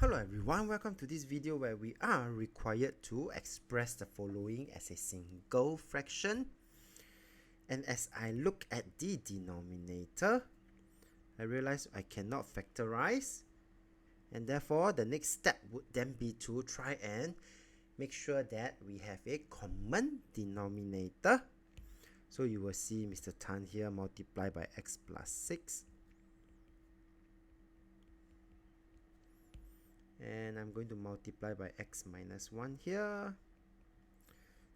Hello everyone, welcome to this video where we are required to express the following as a single fraction. And as I look at the denominator, I realize I cannot factorize, and therefore the next step would then be to try and make sure that we have a common denominator. So you will see Mr. Tan here multiply by x plus 6. And I'm going to multiply by x minus 1 here,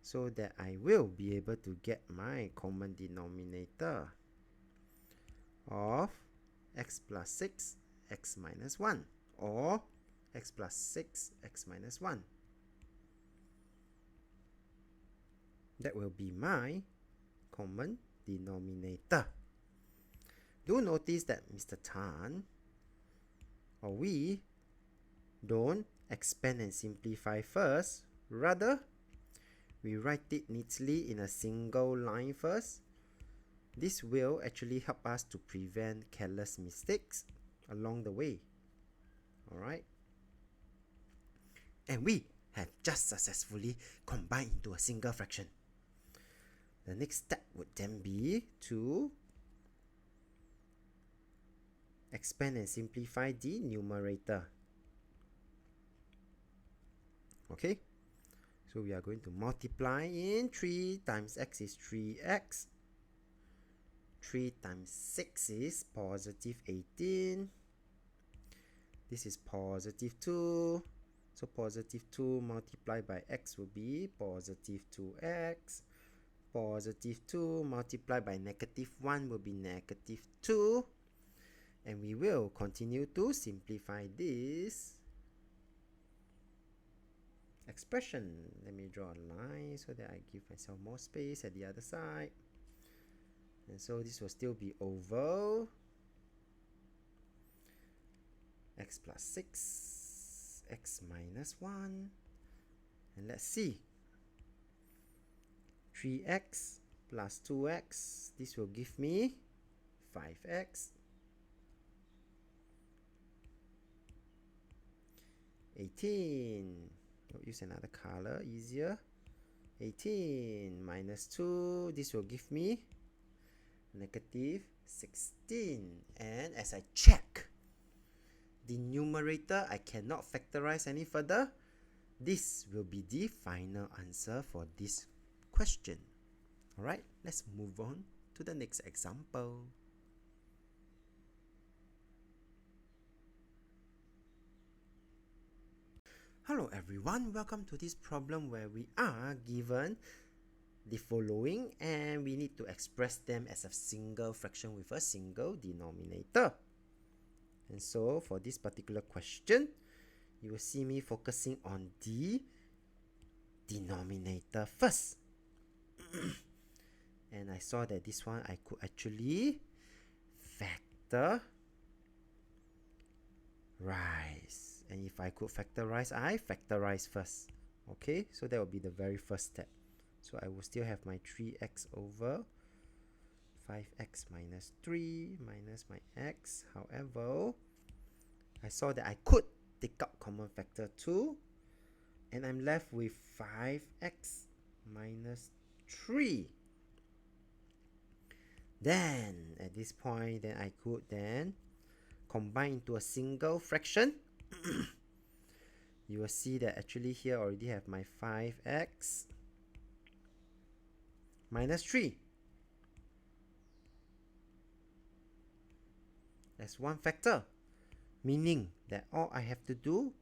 so that I will be able to get my common denominator of x plus 6, x minus 1, or x plus 6, x minus 1. That will be my common denominator. Do notice that Mr. Tan, or we, don't expand and simplify first. Rather, we write it neatly in a single line first. This will actually help us to prevent careless mistakes along the way. Alright? And we have just successfully combined into a single fraction. The next step would then be to expand and simplify the numerator. Okay, so we are going to multiply in 3 times x is 3x. 3 times 6 is positive 18. This is positive 2. So positive 2 multiplied by x will be positive 2x. Positive 2 multiplied by negative 1 will be negative 2. And we will continue to simplify this expression. Let me draw a line so that I give myself more space at the other side. And so this will still be over x plus 6, x minus 1. And let's see. 3x plus 2x. This will give me 5x. 18. I'll use another color, easier. 18 minus 2, this will give me negative 16. And as I check the numerator, I cannot factorize any further. This will be the final answer for this question. Alright, let's move on to the next example. Hello everyone, welcome to this problem where we are given the following and we need to express them as a single fraction with a single denominator. And so for this particular question, you will see me focusing on the denominator first. And I saw that this one I could actually factorize. And if I could factorize, I factorize first. Okay, so that will be the very first step. So I will still have my 3x over 5x minus 3 minus my x. However, I saw that I could take out common factor 2. And I'm left with 5x minus 3. Then, at this point, then I could then combine into a single fraction. You will see that actually here I already have my 5x minus 3 as one factor, meaning that all I have to do,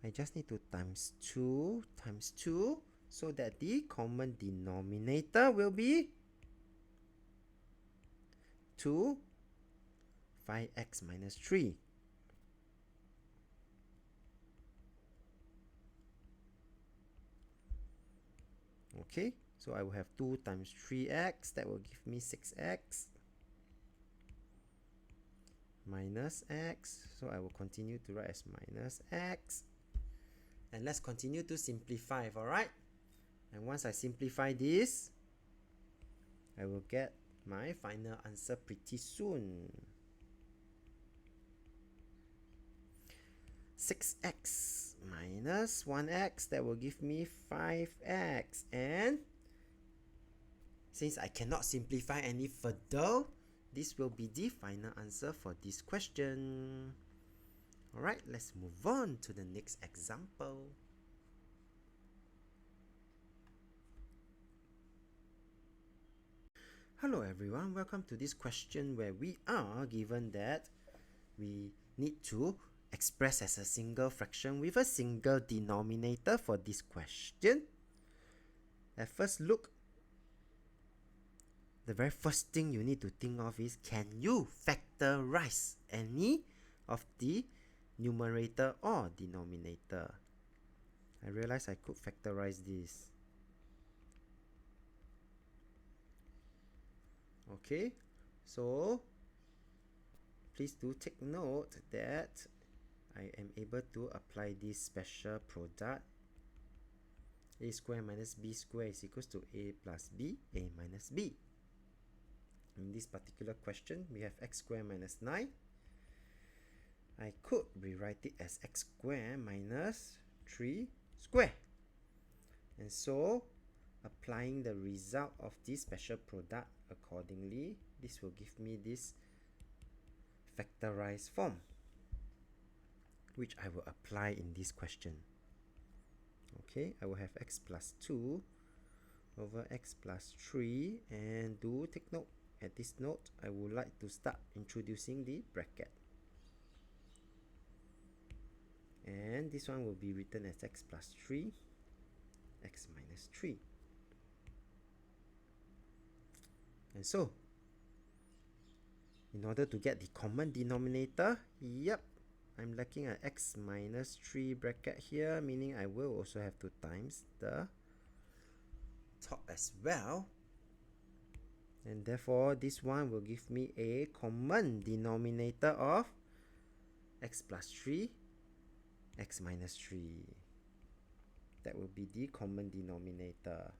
I just need to times 2 times 2, so that the common denominator will be 2 5x minus 3. Okay, so I will have 2 times 3x, that will give me 6x minus x. So I will continue to write as minus x. And let's continue to simplify, alright? And once I simplify this, I will get my final answer pretty soon. 6x minus 1x, that will give me 5x. And since I cannot simplify any further, this will be the final answer for this question. Alright, let's move on to the next example. Hello everyone, welcome to this question where we are given that we need to express as a single fraction with a single denominator for this question. At first look, the very first thing you need to think of is, can you factorize any of the numerator or denominator? I realized I could factorize this. Okay, so please do take note that I am able to apply this special product. A squared minus b squared is equals to a plus b, a minus b. In this particular question, we have x squared minus 9. I could rewrite it as x squared minus 3 squared. And so, applying the result of this special product accordingly, this will give me this factorized form, which I will apply in this question. Okay, I will have x plus 2 over x plus 3, and do take note, at this note, I would like to start introducing the bracket. And this one will be written as x plus 3, x minus 3. And so, in order to get the common denominator, yep, I'm looking at x minus 3 bracket here, meaning I will also have to times the top as well. And therefore, this one will give me a common denominator of x plus 3, x minus 3. That will be the common denominator.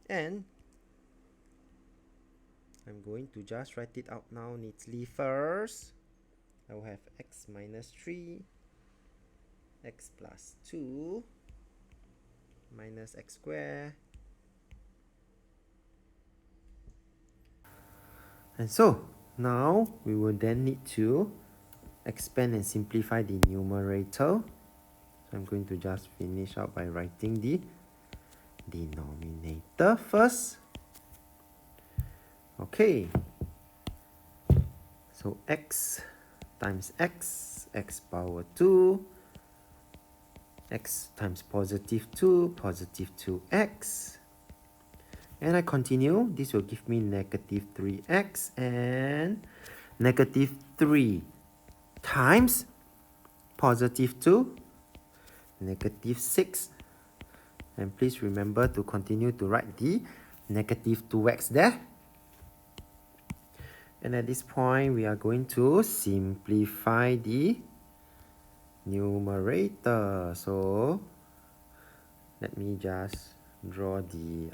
And I'm going to just write it out now neatly first. I will have x minus 3, x plus 2, minus x squared. And so, now we will then need to expand and simplify the numerator. So I'm going to just finish out by writing the denominator first. Okay. So x times x, x power 2, x times positive 2, positive 2x. And I continue, this will give me negative 3x, and negative 3 times positive 2, negative 6. And please remember to continue to write the negative 2x there. And at this point, we are going to simplify the numerator. So let me just draw the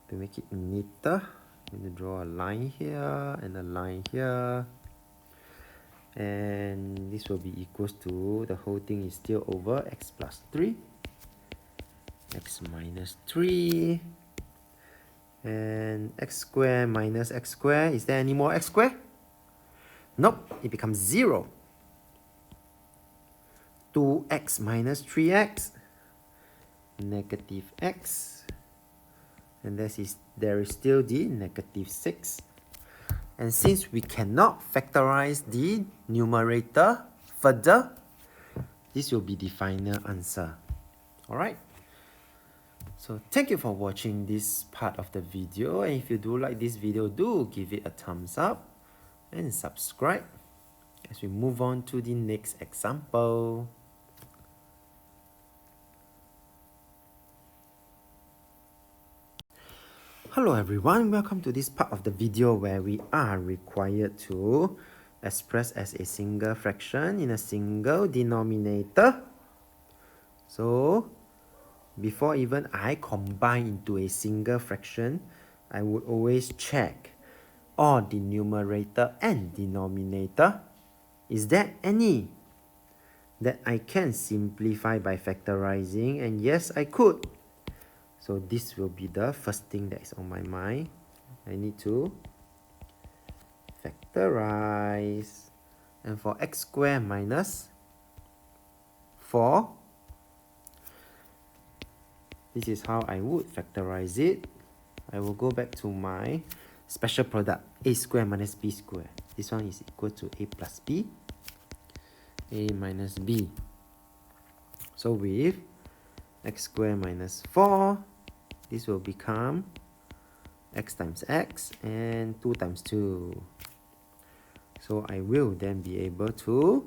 to make it neater, I'm going to draw a line here and a line here, and this will be equals to, the whole thing is still over x plus 3, x minus 3, and x squared minus x squared. Is there any more x squared? Nope, it becomes 0. 2x minus 3x, negative x, and there is still the negative 6. And since we cannot factorize the numerator further, this will be the final answer. Alright, so thank you for watching this part of the video, and if you do like this video, do give it a thumbs up and subscribe as we move on to the next example. Hello everyone, welcome to this part of the video where we are required to express as a single fraction in a single denominator. So, before even I combine into a single fraction, I would always check all the numerator and denominator Is there any that I can simplify by factorizing? And yes, I could. So this will be the first thing that is on my mind. I need to factorize. And for x squared minus 4, this is how I would factorize it. I will go back to my special product, a squared minus b squared. This one is equal to a plus b, a minus b. So with x squared minus 4, this will become x times x and 2 times 2. So I will then be able to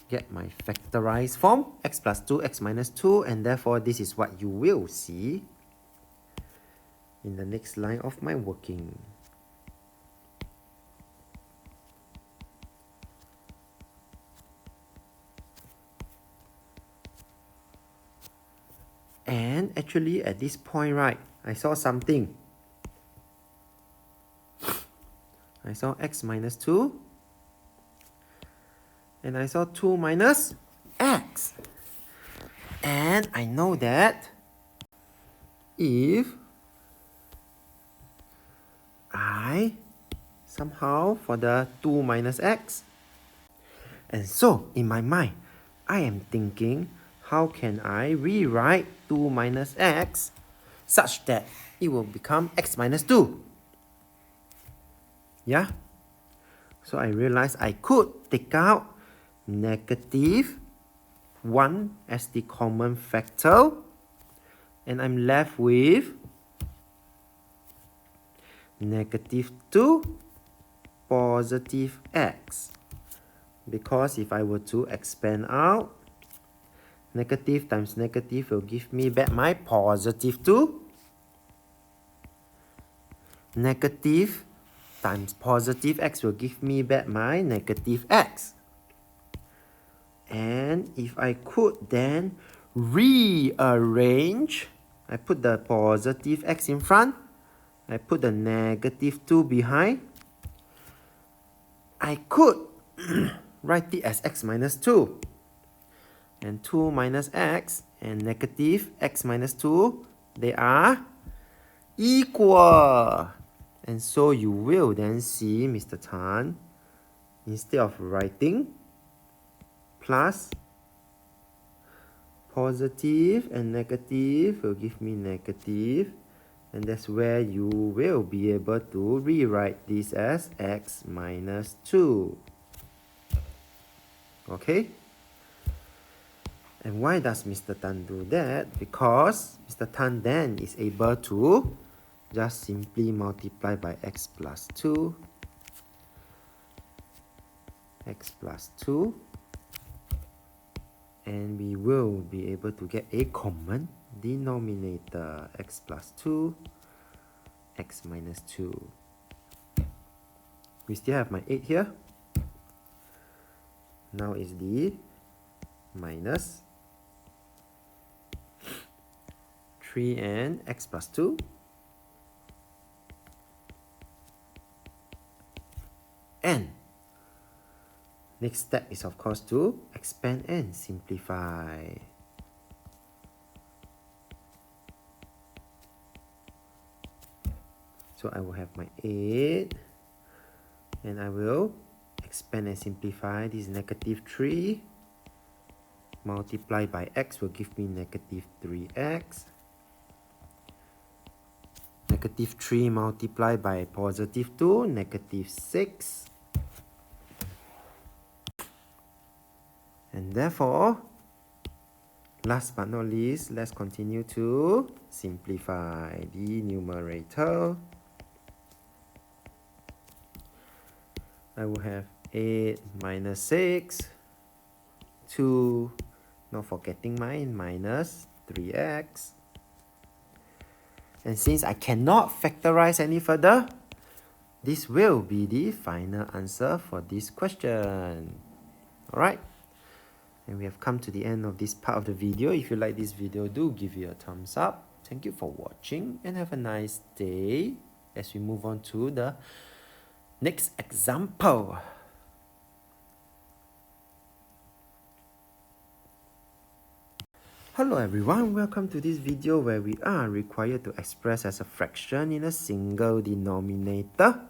get my factorized form, x plus 2, x minus 2, and therefore this is what you will see in the next line of my working. And actually at this point, right, I saw something. I saw x minus 2, and I saw 2 minus x. And I know that if I somehow for the 2 minus x, and so in my mind, I am thinking, how can I rewrite 2 minus x such that it will become x minus 2? Yeah? So I realized I could take out negative 1 as the common factor, and I'm left with negative 2 positive x. Because if I were to expand out, negative times negative will give me back my positive 2. Negative times positive x will give me back my negative x. And if I could then rearrange, I put the positive x in front, I put the negative 2 behind, I could write it as x minus 2. And 2 minus x and negative x minus 2, they are equal. And so you will then see Mr. Tan, instead of writing plus, positive and negative will give me negative, and that's where you will be able to rewrite this as x minus 2. Okay? And why does Mr. Tan do that? Because Mr. Tan then is able to just simply multiply by x plus 2, x plus 2, and we will be able to get a common denominator, x plus 2, x minus 2. We still have my 8 here. Now is the minus 3 and x plus 2. And next step is of course to expand and simplify. So I will have my 8, and I will expand and simplify. This negative 3 multiplied by x will give me negative 3x. Negative 3 multiplied by positive 2, negative 6. And therefore, last but not least, let's continue to simplify the numerator. I will have 8 minus 6, 2, not forgetting my minus 3x. And since I cannot factorize any further, this will be the final answer for this question. Alright? And we have come to the end of this part of the video. If you like this video, do give it a thumbs up. Thank you for watching and have a nice day as we move on to the next example. Hello everyone, welcome to this video where we are required to express as a fraction in a single denominator.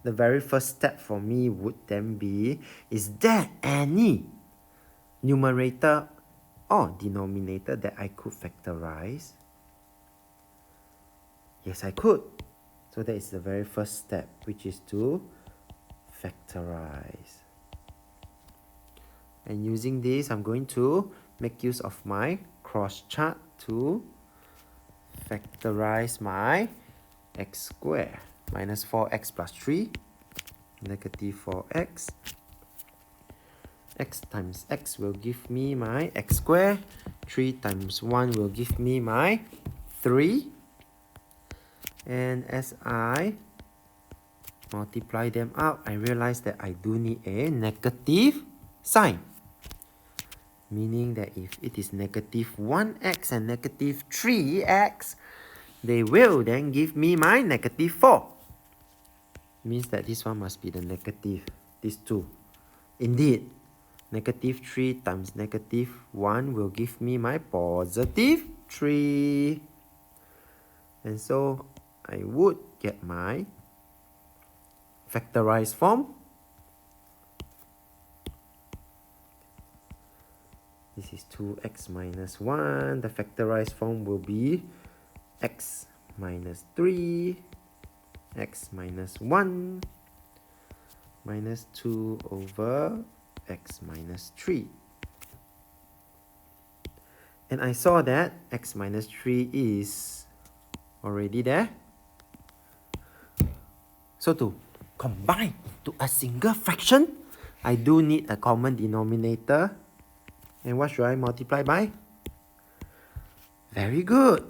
The very first step for me would then be, is there any numerator or denominator that I could factorize? Yes, I could. So that is the very first step, which is to factorize. And using this, I'm going to make use of my cross chart to factorize my x squared. Minus 4x plus 3, negative 4x. X times x will give me my x squared. 3 times 1 will give me my 3. And as I multiply them out, I realize that I do need a negative sign. Meaning that if it is negative 1x and negative 3x, they will then give me my negative 4. Means that this one must be the negative, these two. Indeed, negative 3 times negative 1 will give me my positive 3. And so I would get my factorized form. This is 2x minus 1. The factorized form will be x minus 3, x minus 1, minus 2 over x minus 3. And I saw that x minus 3 is already there. So to combine to a single fraction, I do need a common denominator. And what should I multiply by? Very good.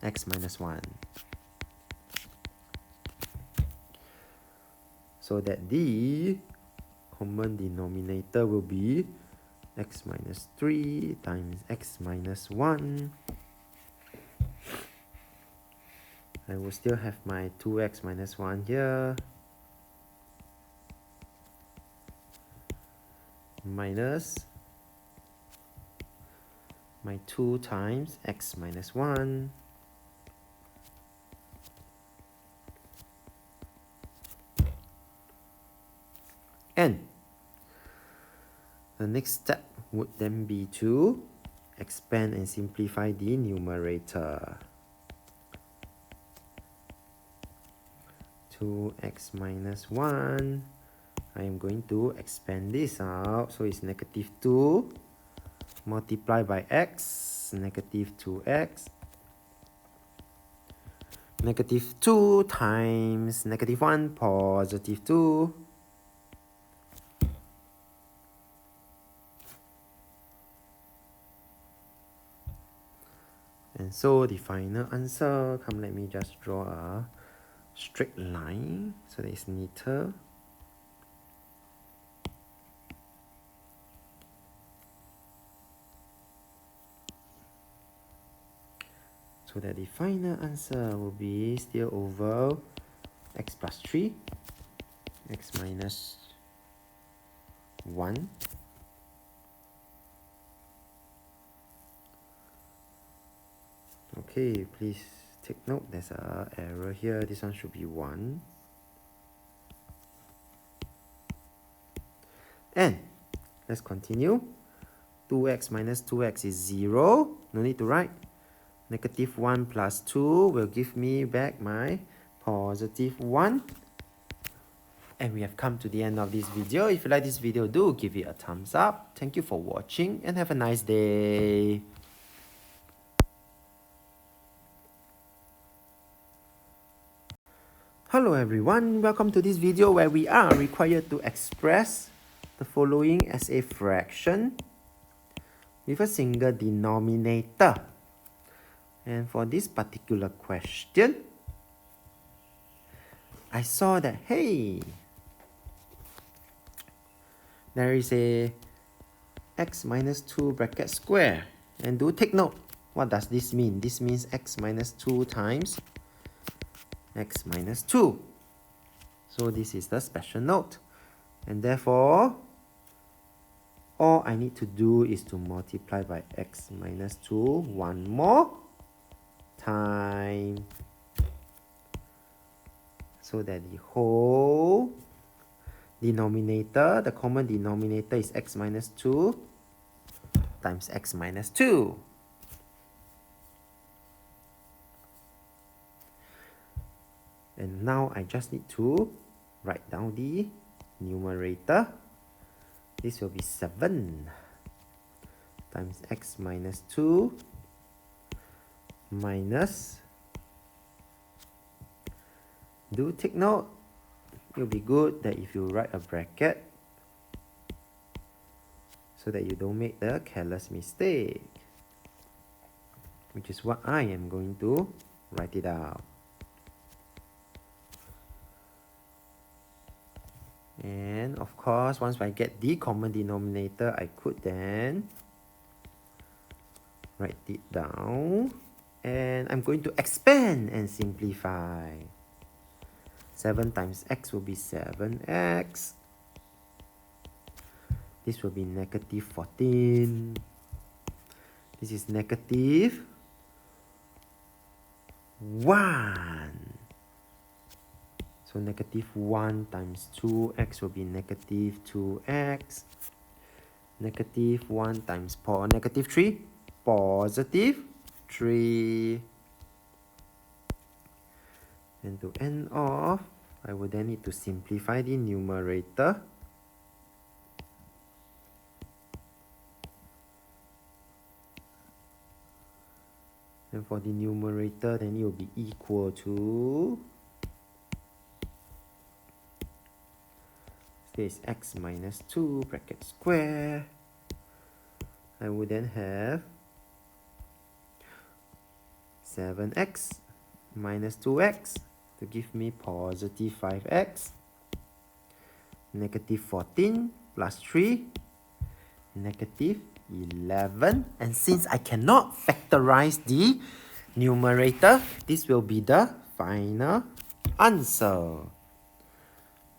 X minus 1. So that the common denominator will be x minus 3 times x minus 1. I will still have my 2x minus 1 here. Minus my 2 times x minus 1. And the next step would then be to expand and simplify the numerator. 2x minus 1. I am going to expand this out. So it's negative 2 multiplied by x, negative 2x. Negative 2 times negative 1, positive 2. And so the final answer, let me just draw a straight line so that it's neater. So that the final answer will be still over x plus 3, x minus 1. Okay, please take note, there's an error here. This one should be 1. And let's continue. 2x minus 2x is 0. No need to write. Negative 1 plus 2 will give me back my positive 1. And we have come to the end of this video. If you like this video, do give it a thumbs up. Thank you for watching and have a nice day. Hello everyone, welcome to this video where we are required to express the following as a fraction with a single denominator. And for this particular question, I saw that, hey, there is a x minus 2 bracket square. And do take note, what does this mean? This means x minus 2 times x minus 2. So this is the special note. And therefore, all I need to do is to multiply by x minus 2 one more time, so that the whole denominator, the common denominator, is x minus 2 times x minus 2. And now I just need to write down the numerator. This will be 7 times x minus 2 minus, do take note, it will be good that if you write a bracket so that you don't make the careless mistake, which is what I am going to write it out. And of course, once I get the common denominator, I could then write it down, and I'm going to expand and simplify. 7 times x will be 7x. This will be negative 14. This is negative 1. So negative 1 times 2x will be negative 2x. Negative 1 times negative 3, positive 3. And to end off, I will then need to simplify the numerator. And for the numerator, then it will be equal to, this is x minus 2 bracket square. I would then have 7x minus 2x to give me positive 5x. Negative 14 plus 3, negative 11. And since I cannot factorize the numerator, this will be the final answer.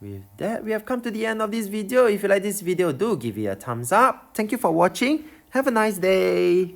With that, we have come to the end of this video. If you like this video, do give it a thumbs up. Thank you for watching. Have a nice day.